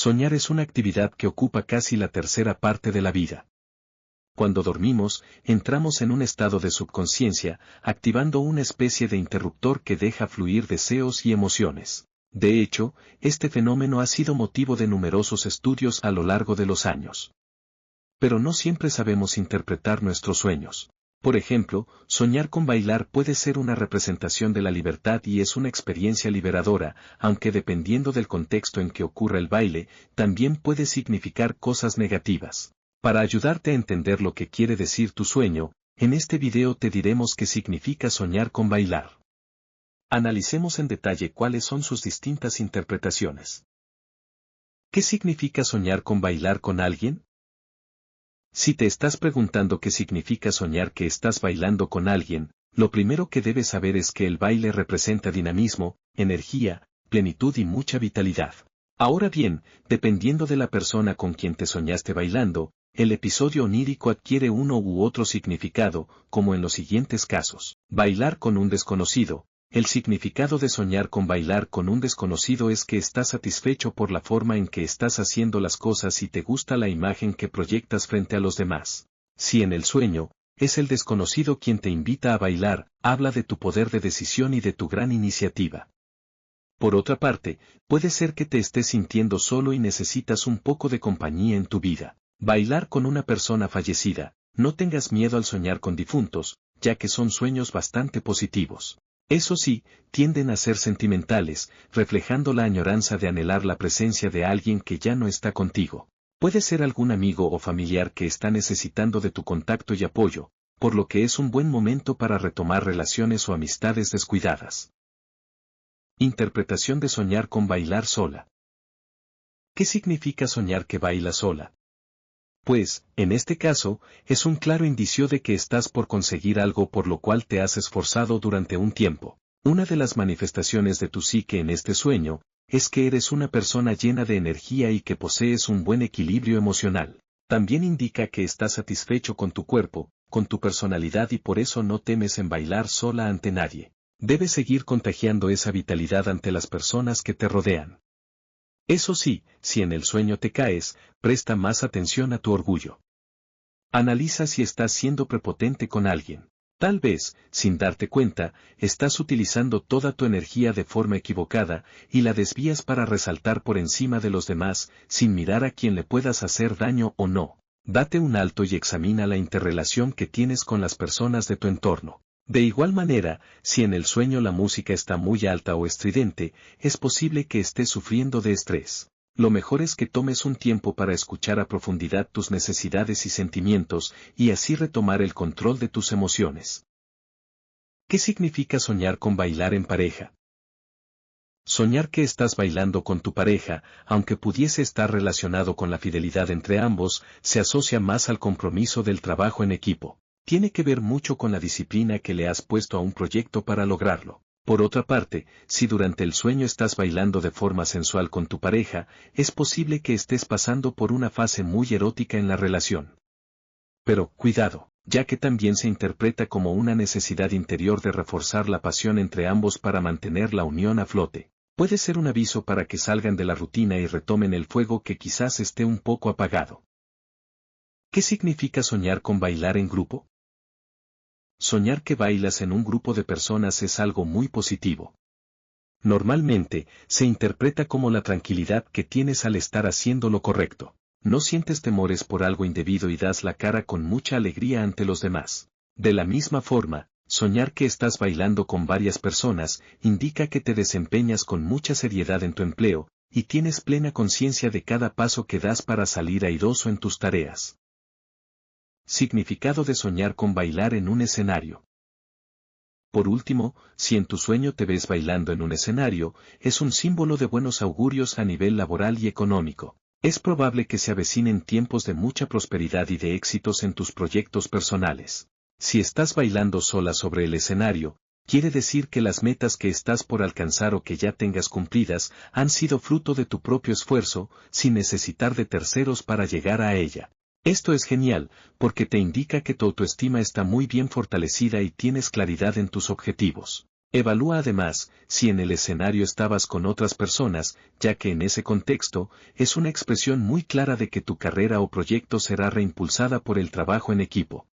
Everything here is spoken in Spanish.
Soñar es una actividad que ocupa casi la tercera parte de la vida. Cuando dormimos, entramos en un estado de subconsciencia, activando una especie de interruptor que deja fluir deseos y emociones. De hecho, este fenómeno ha sido motivo de numerosos estudios a lo largo de los años. Pero no siempre sabemos interpretar nuestros sueños. Por ejemplo, soñar con bailar puede ser una representación de la libertad y es una experiencia liberadora, aunque dependiendo del contexto en que ocurra el baile, también puede significar cosas negativas. Para ayudarte a entender lo que quiere decir tu sueño, en este video te diremos qué significa soñar con bailar. Analicemos en detalle cuáles son sus distintas interpretaciones. ¿Qué significa soñar con bailar con alguien? Si te estás preguntando qué significa soñar que estás bailando con alguien, lo primero que debes saber es que el baile representa dinamismo, energía, plenitud y mucha vitalidad. Ahora bien, dependiendo de la persona con quien te soñaste bailando, el episodio onírico adquiere uno u otro significado, como en los siguientes casos. Bailar con un desconocido. El significado de soñar con bailar con un desconocido es que estás satisfecho por la forma en que estás haciendo las cosas y te gusta la imagen que proyectas frente a los demás. Si en el sueño, es el desconocido quien te invita a bailar, habla de tu poder de decisión y de tu gran iniciativa. Por otra parte, puede ser que te estés sintiendo solo y necesitas un poco de compañía en tu vida. Bailar con una persona fallecida. No tengas miedo al soñar con difuntos, ya que son sueños bastante positivos. Eso sí, tienden a ser sentimentales, reflejando la añoranza de anhelar la presencia de alguien que ya no está contigo. Puede ser algún amigo o familiar que está necesitando de tu contacto y apoyo, por lo que es un buen momento para retomar relaciones o amistades descuidadas. Interpretación de soñar con bailar sola. ¿Qué significa soñar que bailas sola? Pues, en este caso, es un claro indicio de que estás por conseguir algo por lo cual te has esforzado durante un tiempo. Una de las manifestaciones de tu psique en este sueño, es que eres una persona llena de energía y que posees un buen equilibrio emocional. También indica que estás satisfecho con tu cuerpo, con tu personalidad y por eso no temes en bailar sola ante nadie. Debes seguir contagiando esa vitalidad ante las personas que te rodean. Eso sí, si en el sueño te caes, presta más atención a tu orgullo. Analiza si estás siendo prepotente con alguien. Tal vez, sin darte cuenta, estás utilizando toda tu energía de forma equivocada y la desvías para resaltar por encima de los demás, sin mirar a quién le puedas hacer daño o no. Date un alto y examina la interrelación que tienes con las personas de tu entorno. De igual manera, si en el sueño la música está muy alta o estridente, es posible que estés sufriendo de estrés. Lo mejor es que tomes un tiempo para escuchar a profundidad tus necesidades y sentimientos, y así retomar el control de tus emociones. ¿Qué significa soñar con bailar en pareja? Soñar que estás bailando con tu pareja, aunque pudiese estar relacionado con la fidelidad entre ambos, se asocia más al compromiso del trabajo en equipo. Tiene que ver mucho con la disciplina que le has puesto a un proyecto para lograrlo. Por otra parte, si durante el sueño estás bailando de forma sensual con tu pareja, es posible que estés pasando por una fase muy erótica en la relación. Pero, cuidado, ya que también se interpreta como una necesidad interior de reforzar la pasión entre ambos para mantener la unión a flote. Puede ser un aviso para que salgan de la rutina y retomen el fuego que quizás esté un poco apagado. ¿Qué significa soñar con bailar en grupo? Soñar que bailas en un grupo de personas es algo muy positivo. Normalmente, se interpreta como la tranquilidad que tienes al estar haciendo lo correcto. No sientes temores por algo indebido y das la cara con mucha alegría ante los demás. De la misma forma, soñar que estás bailando con varias personas indica que te desempeñas con mucha seriedad en tu empleo, y tienes plena conciencia de cada paso que das para salir airoso en tus tareas. Significado de soñar con bailar en un escenario. Por último, si en tu sueño te ves bailando en un escenario, es un símbolo de buenos augurios a nivel laboral y económico. Es probable que se avecinen tiempos de mucha prosperidad y de éxitos en tus proyectos personales. Si estás bailando sola sobre el escenario, quiere decir que las metas que estás por alcanzar o que ya tengas cumplidas han sido fruto de tu propio esfuerzo, sin necesitar de terceros para llegar a ella. Esto es genial, porque te indica que tu autoestima está muy bien fortalecida y tienes claridad en tus objetivos. Evalúa además si en el escenario estabas con otras personas, ya que en ese contexto, es una expresión muy clara de que tu carrera o proyecto será reimpulsada por el trabajo en equipo.